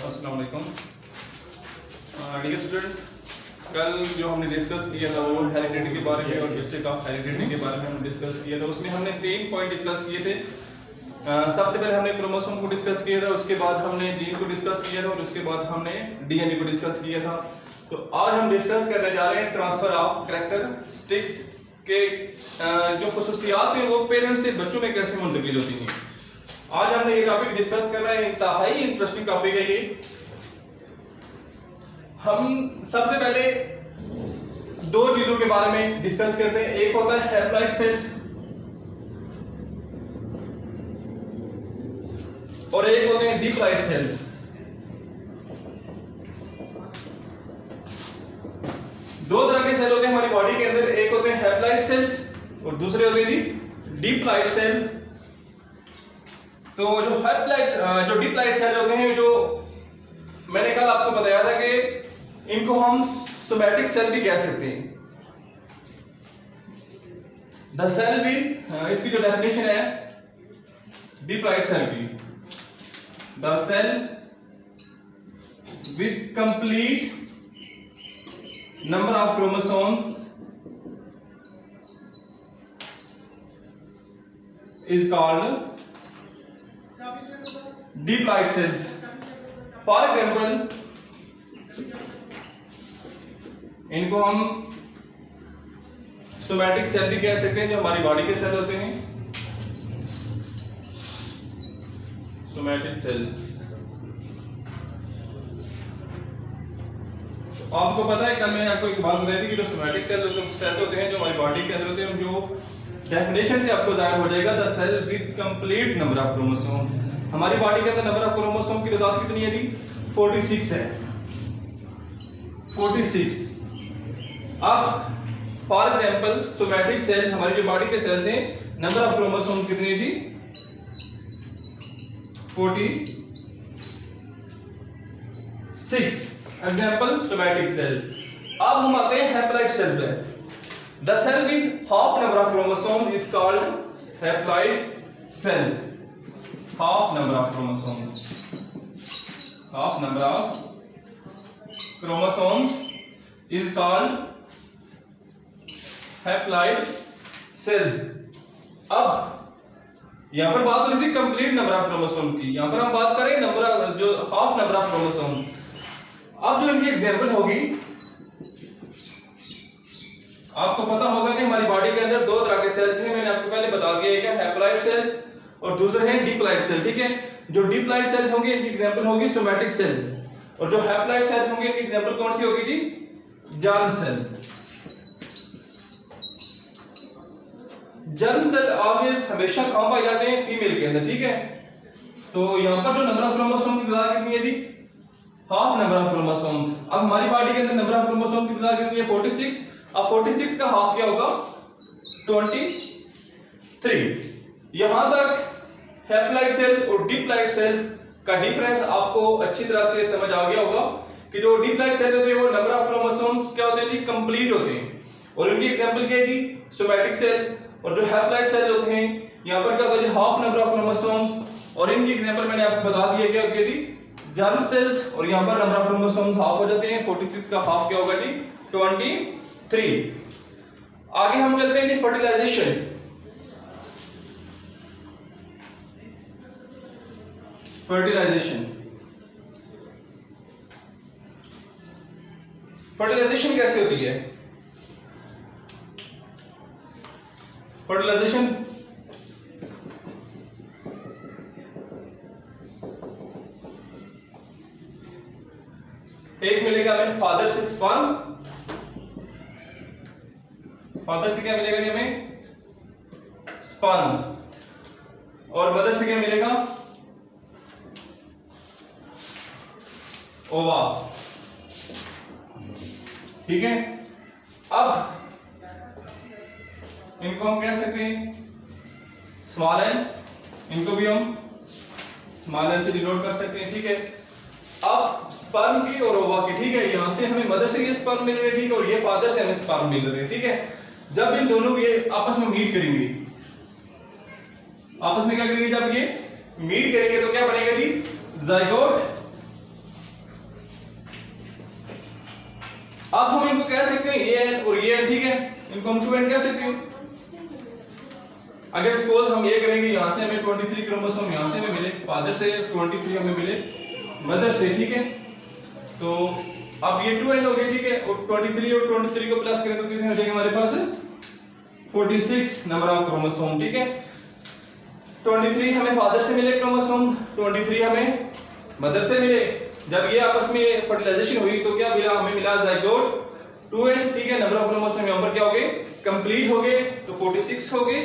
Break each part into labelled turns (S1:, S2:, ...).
S1: अस्सलाम वालेकुम dear student, कल जो हमने डिस्कस किया था वो हेरिडिटी के बारे में और बेसिक ऑफ हेरिडिटी के बारे में हमने डिस्कस किया था। उसमें हमने 3 पॉइंट डिस्कस किए थे। सबसे पहले हमने क्रोमोसोम को डिस्कस किया था, उसके बाद हमने जीन को डिस्कस किया था और उसके बाद हमने डीएनए को डिस्कस किया था। तो आज हम डिस्कस करने जा रहे हैं ट्रांसफर ऑफ कैरेक्टरिस्टिक्स के जो खसूसियात हैं वो पेरेंट्स से बच्चों में कैसे मुंतकिल होती हैं। आज हमने ये टॉपिक डिस्कस करना है, इंतहाई इंटरेस्टिंग टॉपिक है ये। हम सबसे पहले 2 चीजों के बारे में डिस्कस करते हैं। एक होता है हैप्लॉइड सेल्स और एक होते हैं डिप्लॉइड सेल्स। दो तरह के सेल होते हैं हमारी बॉडी के अंदर, एक होते हैं हैप्लॉइड सेल्स और दूसरे होते हैं डिप्लॉइड सेल्स। तो जो डिप्लॉइड सेल होते हैं, जो मैंने कल आपको बताया था कि इनको हम सोमैटिक सेल भी कह सकते हैं। द सेल विद, इसकी जो डेफिनेशन है डिप्लॉइड सेल की, the cell with complete number of chromosomes is called diploid cells. For example, इनको हम सोमैटिक सेल भी कह सकते हैं, जो हमारी बॉडी के सेल होते हैं। सोमैटिक सेल आपको पता है, कल मैंने आपको एक बात बताई थी कि जो सोमैटिक सेल होते हैं जो हमारी बॉडी के अंदर होते हैं, जो डेफिनेशन से आपको जाहिर हो जाएगा, the cell with complete number of chromosome. हमारी बॉडी के अंदर नंबर ऑफ क्रोमोसोम की तादाद कितनी है जी? 46 है, 46। अब फॉर एग्जांपल सोमैटिक सेल्स, हमारी जो बॉडी के सेल्स हैं, नंबर ऑफ क्रोमोसोम कितनी है जी? 46। Example somatic cell. अब हम आते हैं हैप्लॉइड सेल पे। The cell with half number of chromosomes is called haploid cells. Half number of chromosomes. Half number of chromosomes is called haploid cells. अब यहां पर बात हो रही थी कंप्लीट नंबर ऑफ क्रोमोसोम की, यहां पर हम बात करें नंबर जो हाफ नंबर ऑफ क्रोमोसोम। अब जो इनकी एग्जांपल होगी, आपको पता होगा कि हमारी बॉडी के अंदर 2 तरह के सेल्स हैं। मैंने आपको पहले बता दिया है कि हैप्लॉइड सेल्स और दूसरे हैं डिप्लॉइड सेल। ठीक है, जो डिप्लॉइड सेल्स होंगे इनकी एग्जांपल होगी सोमैटिक सेल्स, और जो हैप्लॉइड सेल्स होंगे इनकी एग्जांपल कौन सी होगी जी? Germ cell. Germ cell always हमेशा कहां पाए जाते हैं? फीमेल के अंदर। ठीक है, तो यहां पर जो नंबर ऑफ क्रोमोसोम की तादाद कितनी है जी? Half number of chromosomes. अब हमारी बॉडी के अंदर नंबर ऑफ क्रोमोसोम की तादाद कितनी है? 46। अब 46 का हाफ क्या होगा? 23। यहां तक हैप्लॉइड सेल्स और डिप्लॉइड सेल्स का डिफरेंस आपको अच्छी तरह से समझ आ गया होगा कि जो डिप्लॉइड सेल होते हैं वो नंबर ऑफ क्रोमोसोम्स क्या होते हैं जी? कंप्लीट होते हैं, और उनकी एग्जांपल क्या है जी? Somatic cell. और जो हैप्लॉइड सेल होते हैं यहां पर क्या होता है जी? हाफ नंबर ऑफ क्रोमोसोम्स, और इनकी एग्जांपल मैंने आपको बता दिया क्या होती है जी? Germ cells. और यहां पर नंबर ऑफ क्रोमोसोम्स हाफ हो जाते हैं। 46 का हाफ क्या होगा जी? 23। आगे हम चलते हैं जी फर्टिलाइजेशन। फर्टिलाइजेशन कैसे होती है? फर्टिलाइजेशन एक मिलेगा हमें फादर से स्पर्म, फादर से क्या मिलेगा हमें? स्पर्म, और मदर से क्या मिलेगा? ओवा। ठीक है, अब इनको हम कह सकते हैं स्मॉल एन, इनको भी हम स्मॉल एन से डिनोट कर सकते हैं। ठीक है, अब स्पर्म की और ओवा की, ठीक है, यहां से हमें मदर से ये स्पर्म मिल रहे हैं, ठीक है, और ये फादर से हमें स्पर्म मिल रहे हैं। ठीक है, जब इन दोनों ये आपस में मीट करेंगे, आपस में क्या करेंगे, जब ये मीट करेंगे तो क्या बनेगा जी? जाइगोट अब हम इनको कह सकते हैं ये एन और ये एन, ठीक है, इनको हम 2n कह सकते हैं। अगर सपोज हम ये करेंगे, यहां से हमें 23 क्रोमोसोम यहां से हमें मिले, फादर से 23 हमें मिले मदर से, ठीक है, तो अब ये 2n हो गए, ठीक है, और 23 और 23 को प्लस करें तो कितने हो जाएंगे हमारे पास 46 नंबर ऑफ क्रोमोसोम, ठीक है। 23 हमें फादर से मिले क्रोमोसोम, 23 हमें मदर से मिले। जब ये आपस में फर्टिलाइजेशन हुई तो क्या मिला, हमें मिला जाइगोट 2n, ठीक है। नंबर ऑफ क्रोमोसोम यहां पर क्या हो गए, कंप्लीट हो गए, तो 46 हो गए।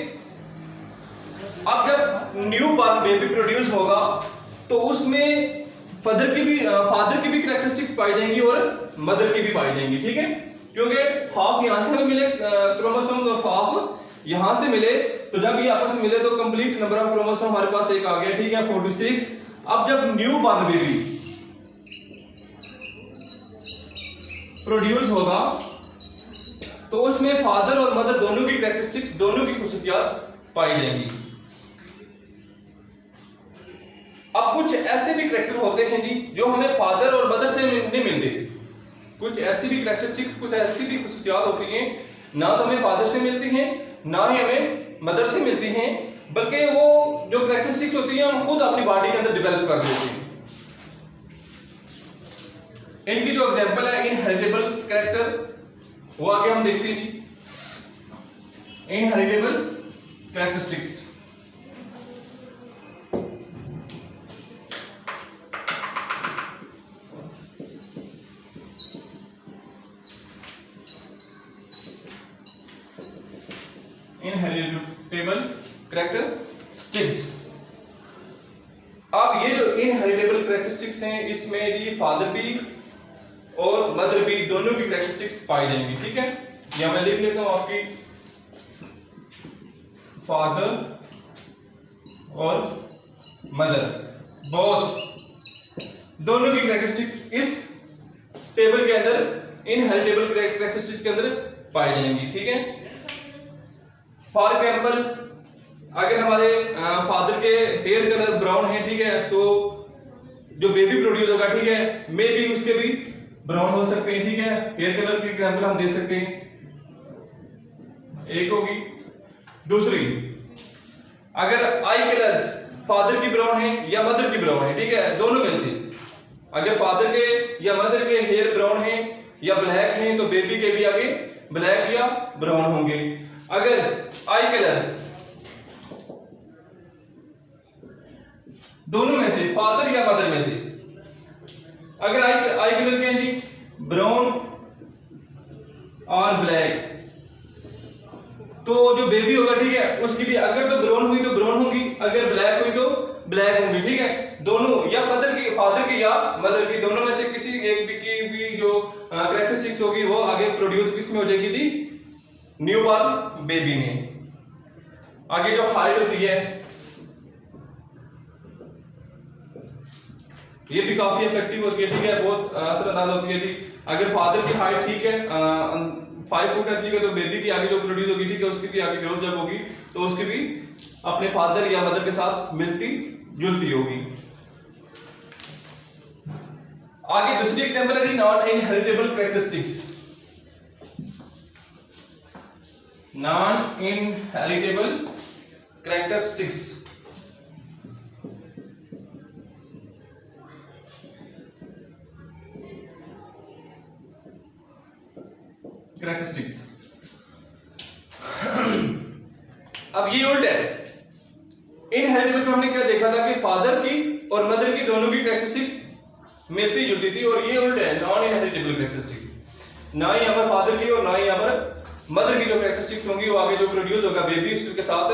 S1: अब जब न्यू बॉर्न बेबी प्रोड्यूस होगा तो उसमें फादर की भी कैरेक्टरिस्टिक्स पाई जाएंगी और मदर की भी पाई जाएंगी, ठीक है, क्योंकि हाफ यहां से हमें मिले क्रोमोसोम और हाफ यहां से मिले, तो जब ये आपस में मिले तो कंप्लीट नंबर ऑफ क्रोमोसोम हमारे पास एक आ गया, ठीक है, 46। अब जब न्यू बॉर्न बेबी प्रोड्यूस होगा तो उसमें फादर और मदर दोनों की कैरेक्टरिस्टिक्स, दोनों की खुसूसियात पाई जाएंगी। अब कुछ ऐसे भी कैरेक्टर होते हैं जी जो हमें फादर और मदर से नहीं मिलते, कुछ ऐसी भी कैरेक्टरिस्टिक्स, कुछ ऐसी भी खुसूसियात होती हैं ना तो हमें फादर से मिलती हैं ना ही हमें मदर से मिलती हैं, बल्कि वो जो कैरेक्टरिस्टिक्स होती हैं हम खुद अपनी बॉडी के अंदर डेवलप कर देते हैं। इनकी जो एग्जांपल है इनहेरिटेबल कैरेक्टर, वो आगे हम देखते हैं। Inheritable characteristics, inheritable characteristics. अब ये जो इनहेरिटेबल कैरेक्टरिस्टिक्स हैं इसमें ये फादर भी और मदर भी दोनों की कैरेक्टरिस्टिक्स पाई जाएंगी, ठीक है। या मैं लिख लेता हूं आपकी फादर और मदर बोथ, दोनों की कैरेक्टरिस्टिक्स इस टेबल के अंदर इनहेरिटेबल कैरेक्टरिस्टिक्स के अंदर पाई जाएंगी, ठीक है। फॉर एग्जाम्पल अगर हमारे फादर के हेयर कलर ब्राउन है, ठीक है, तो जो बेबी प्रोड्यूस होगा, ठीक है, मे भी उसके भी ब्राउन हो सकते हैं, ठीक है। हेयर कलर की एग्जांपल हम दे सकते हैं, एक होगी। दूसरी, अगर आई कलर फादर की ब्राउन है या मदर की ब्राउन है, ठीक है, दोनों में से अगर फादर के या मदर के हेयर ब्राउन है या ब्लैक है तो बेबी के भी आगे ब्लैक या ब्राउन होंगे। अगर आई कलर दोनों में से फादर या मदर में से अगर आई कलर के जी ब्राउन और ब्लैक, तो जो बेबी होगा, ठीक है, उसकी भी अगर तो ब्राउन हुई तो ब्राउन होगी, अगर ब्लैक हुई तो ब्लैक होंगी, ठीक है। दोनों या फादर की या मदर की दोनों में से किसी एक की भी जो कैरेक्टरिस्टिक्स होगी वो आगे प्रोड्यूस किसमें हो जाएगी थी, न्यू बॉर्न बेबी में। आगे जो हाइट होती है ये भी काफी इफेक्टिव होती है, ठीक है, बहुत असरअंदाज होती है जी। अगर फादर की हाइट ठीक है 5 फुट है, ठीक है, तो बेबी की आगे जो प्रोड्यूस होगी, ठीक है, उसकी भी आगे ग्रोथ जब होगी तो उसकी भी अपने फादर या मदर के साथ मिलती जुलती होगी। आगे दूसरी एग्जांपल है non inheritable characteristics. Non inheritable characteristics, characteristics. अब ये उल्टा है, इनहेरिटेबल में हमने क्या देखा था कि फादर की और मदर की दोनों की कैरेक्टरिस्टिक्स मिलती जुलती थी, और ये उल्टा है, नॉन इनहेरिटेबल कैरेक्टरिस्टिक्स। ना ही यहां पर फादर की और ना ही यहां पर मदर की जो कैरेक्टरिस्टिक्स होंगी वो आगे जो प्रोड्यूस होगा बेबी उसके साथ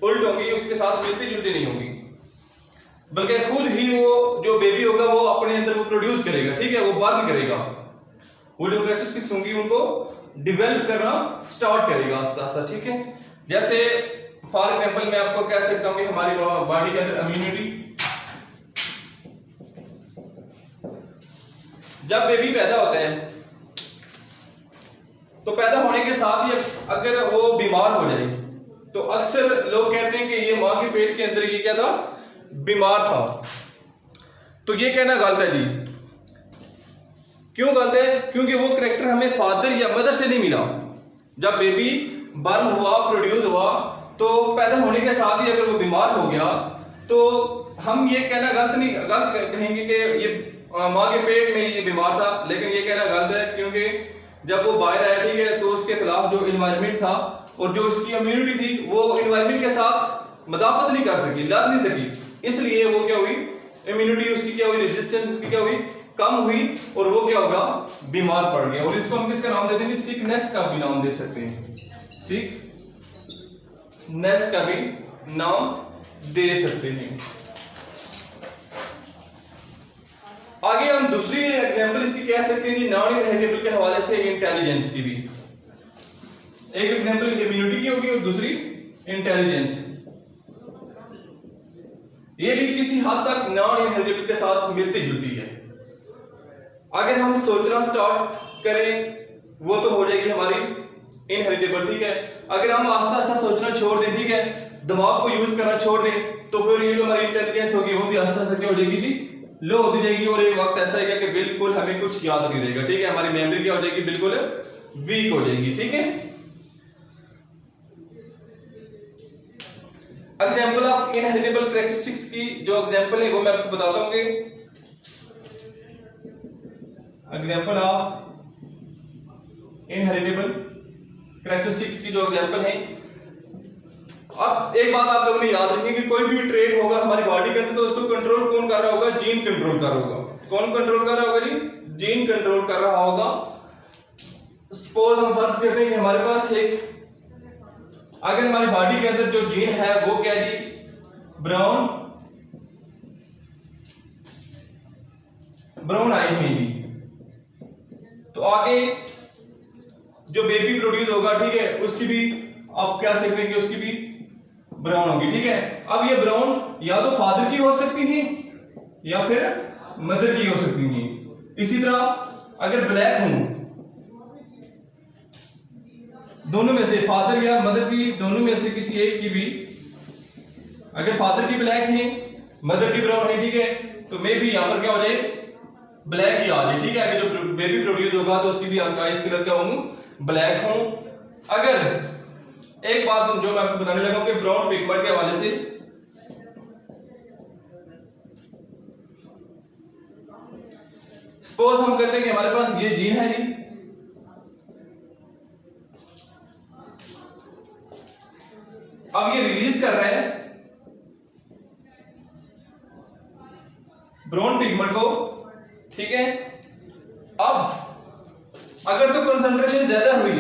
S1: उल्ट होंगी, उसके साथ मिलती जुलती नहीं होंगी, बल्कि खुद ही वो जो बेबी होगा वो अपने अंदर वो प्रोड्यूस करेगा, ठीक है, वो बर्न करेगा, वो जो कैरेक्टरिस्टिक्स होंगी उनको डेवलप करना स्टार्ट करेगा आस्ते आस्ते, ठीक है। जैसे फॉर एग्जांपल मैं आपको कह सकता हूं कि हमारी बॉडी के अंदर इम्यूनिटी, जब बेबी पैदा होता है तो पैदा होने के साथ ही अगर वो बीमार हो जाए तो अक्सर लोग कहते हैं कि ये मां के पेट के अंदर ये क्या था, बीमार था। तो ये कहना गलत है जी। क्यों गलत है? क्योंकि वो करेक्टर हमें फादर या मदर से नहीं मिला। जब बेबी बर्न हुआ, प्रोड्यूस हुआ, तो पैदा होने के साथ ही अगर वो बीमार हो गया तो हम ये कहना गलत कहेंगे कि ये माँ के पेट में ये बीमार था, लेकिन ये कहना गलत है, क्योंकि जब वो बाहर आया, ठीक है, तो उसके खिलाफ जो इन्वायरमेंट था और जो उसकी इम्यूनिटी थी वो इन्वायरमेंट के साथ मदाफत नहीं कर सकी, लड़ नहीं सकी, इसलिए वो क्या हुई, इम्यूनिटी उसकी क्या हुई, रेजिस्टेंस उसकी क्या हुई, कम हुई, और वो क्या होगा, बीमार पड़ गया। और इसको हम किसका नाम देते हैं? सिकनेस का भी नाम दे सकते हैं, सिकनेस का भी नाम दे सकते हैं। आगे हम दूसरी एग्जांपल इसकी कह सकते हैं नॉन इनहेरिटेबल के हवाले से इंटेलिजेंस की भी। एक एग्जांपल इम्यूनिटी की होगी और दूसरी इंटेलिजेंस। ये भी किसी हद तक नॉन इनहेरिटेबल के साथ मिलती जुलती है। अगर हम सोचना स्टार्ट करें वो तो हो जाएगी हमारी इनहेरिटेबल, ठीक है। अगर हम आस्ता आस्ता सोचना छोड़ दें, ठीक है, दिमाग को यूज करना छोड़ दें, तो फिर ये जो हमारी इंटेलिजेंस होगी वो भी आस्ता आस्ता क्या हो जाएगी जी, लो होती जाएगी। और एक वक्त ऐसा है कि बिल्कुल हमें कुछ याद नहीं रहेगा, ठीक है, हमारी मेमोरी क्या हो जाएगी, बिल्कुल वीक हो जाएगी, ठीक है। एग्जांपल ऑफ इनहेरिटेबल कैरेक्टरिस्टिक्स की जो एग्जांपल है वो मैं आपको बताता हूं कि एग्जांपल ऑफ इनहेरिटेबल कैरेक्टरिस्टिक्स की जो एग्जांपल है। अब एक बात आप लोगों ने याद रखनी कि कोई भी ट्रेट होगा हमारी बॉडी के अंदर तो उसको कंट्रोल कौन कर रहा होगा, जीन कंट्रोल कर रहा होगा। कौन कंट्रोल कर रहा होगा जी, जीन कंट्रोल कर रहा होगा। सपोज हम फर्ज करते हैं कि हमारे पास एक, अगर हमारी बॉडी के अंदर जो जीन है वो क्या जी, ब्राउन आई है जी, तो आगे जो बेबी प्रोड्यूस होगा, ठीक है, उसकी भी आप क्या सकते हैं कि उसकी भी ब्राउन होगी, ठीक है। अब ये ब्राउन या तो फादर की हो सकती है या फिर मदर की हो सकती है। इसी तरह अगर ब्लैक हूं, दोनों में से फादर या मदर की, दोनों में से किसी एक की भी, अगर फादर की ब्लैक है मदर की ब्राउन है, ठीक है, तो मे भी यहां पर क्या हो जाए, ब्लैक ही आ जाए, ठीक है। अगर जो बेबी प्रोड्यूस होगा तो उसकी भी आइस कलर क्या होंगे, ब्लैक हो। अगर एक बात जो मैं आपको बताने लगा हूं कि ब्राउन पिगमेंट के हवाले से, सपोज हम करते हैं कि हमारे पास ये जीन है जी, अब ये रिलीज कर रहा है ब्राउन पिगमेंट को, ठीक है। अब अगर तो कंसंट्रेशन ज्यादा हुई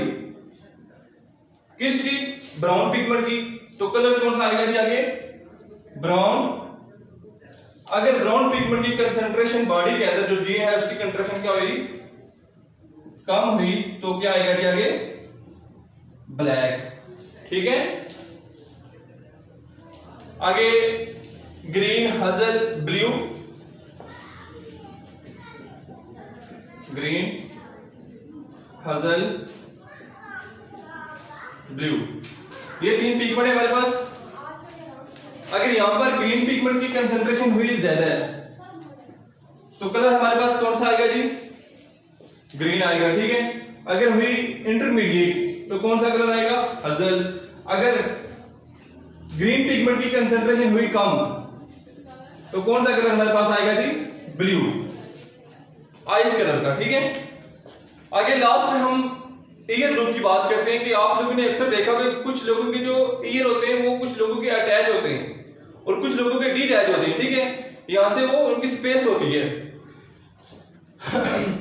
S1: किसकी, ब्राउन पिगमेंट की, तो कलर कौन सा आएगा जी आगे, ब्राउन। अगर ब्राउन पिगमेंट की कंसंट्रेशन बॉडी के अंदर जो जीन है उसकी कंसंट्रेशन क्या हुई, कम हुई, तो क्या आएगा जी आगे, ब्लैक, ठीक है। आगे ग्रीन, हजल, ब्लू, ग्रीन, हजल, ब्लू, ये तीन पिगमेंट है हमारे पास। अगर यहां पर ग्रीन पिगमेंट की कंसंट्रेशन हुई ज्यादा है तो कलर हमारे पास कौन सा आएगा जी, ग्रीन आएगा, ठीक है। अगर हुई इंटरमीडिएट तो कौन सा कलर आएगा, हजल। अगर ग्रीन पिगमेंट की कंसंट्रेशन हुई कम तो कौन सा कलर हमारे पास आएगा जी, ब्लू, आइस कलर का, ठीक है। आगे लास्ट में हम ईयर लूप की बात करते हैं कि आप लोगों ने अक्सर देखा होगा कि कुछ लोगों के जो ईयर होते हैं वो कुछ लोगों के अटैच होते हैं और कुछ लोगों के डिटैच होते हैं, ठीक है। यहां से वो उनकी स्पेस होती है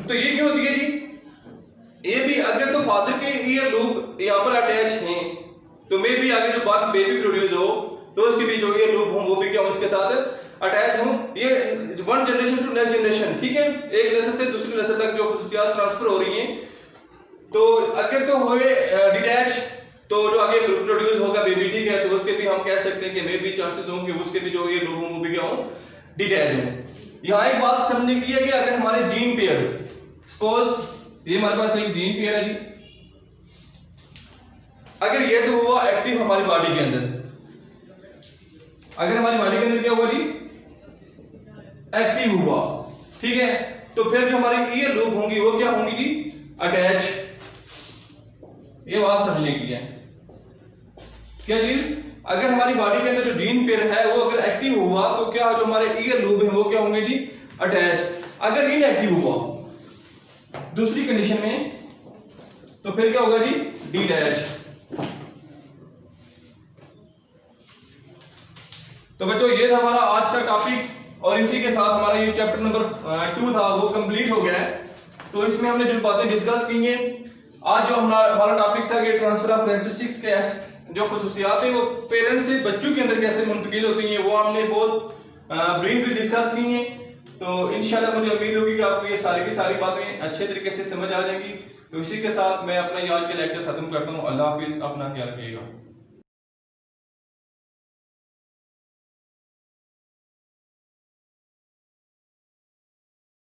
S1: तो ये क्यों होती है जी, ये भी अगर तो फादर के ईयर लूप यहां पर अटैच हैं तो मे भी आगे जो बाद बेबी प्रोड्यूस हो तो उसके भी जो ईयर लूप हो वो भी क्या उसके साथ अटैच हो। ये one generation to next generation, ठीक है, एक नस्ल से दूसरी नस्ल तक जो खुसूसियात ट्रांसफर हो रही हैं। तो अगर तो हुए डिटैच तो जो आगे प्रोड्यूस होगा बेबी, ठीक है, तो उसके भी हम कह सकते हैं कि मे भी चांसेस हों कि उसके भी जो ये लूप हो वो भी क्या हो, डिटैच हो। यहाँ एक बात समझने की है कि अगर हमारे जीन पेयर, सपोज ये हमारे पास एक जीन पेयर है जी, अगर ये तो हुआ एक्टिव हमारी बॉडी के अंदर, अगर हमारी बॉडी के अंदर क्या हुआ जी, एक्टिव हुआ, ठीक है। तो फिर जो हमारी ईयर लूप होंगी वो क्या होंगी जी, अटैच। ये बात समझने की है क्या जी, अगर हमारी बॉडी के अंदर जो जीन पेयर है वो अगर एक्टिव हुआ तो क्या जो हमारे ईयर लूप है वो क्या होंगे जी, अटैच। अगर इनएक्टिव हुआ दूसरी कंडीशन में तो फिर क्या होगा जी, डिटैच। तो बच्चों ये था हमारा आज का टॉपिक और इसी के साथ हमारा ये चैप्टर नंबर 2 था वो कंप्लीट हो गया है। तो इसमें हमने जो बातें डिस्कस की हैं, आज जो हमारा टॉपिक था कि ट्रांसफर ऑफ कैरेक्टरिस्टिक्स के जो खुसूसियात हैं वो पेरेंट्स से बच्चों के अंदर कैसे मुंतकिल होती हैं वो हमने बहुत ब्रीफली डिस्कस की हैं। तो इंशाल्लाह मुझे उम्मीद होगी कि आपको ये सारी की सारी बातें अच्छे तरीके से समझ आ जाएंगी। तो इसी के साथ मैं अपना ये आज के लेक्चर खत्म करता हूँ। अल्लाह हाफिज, अपना ख्याल रखिएगा।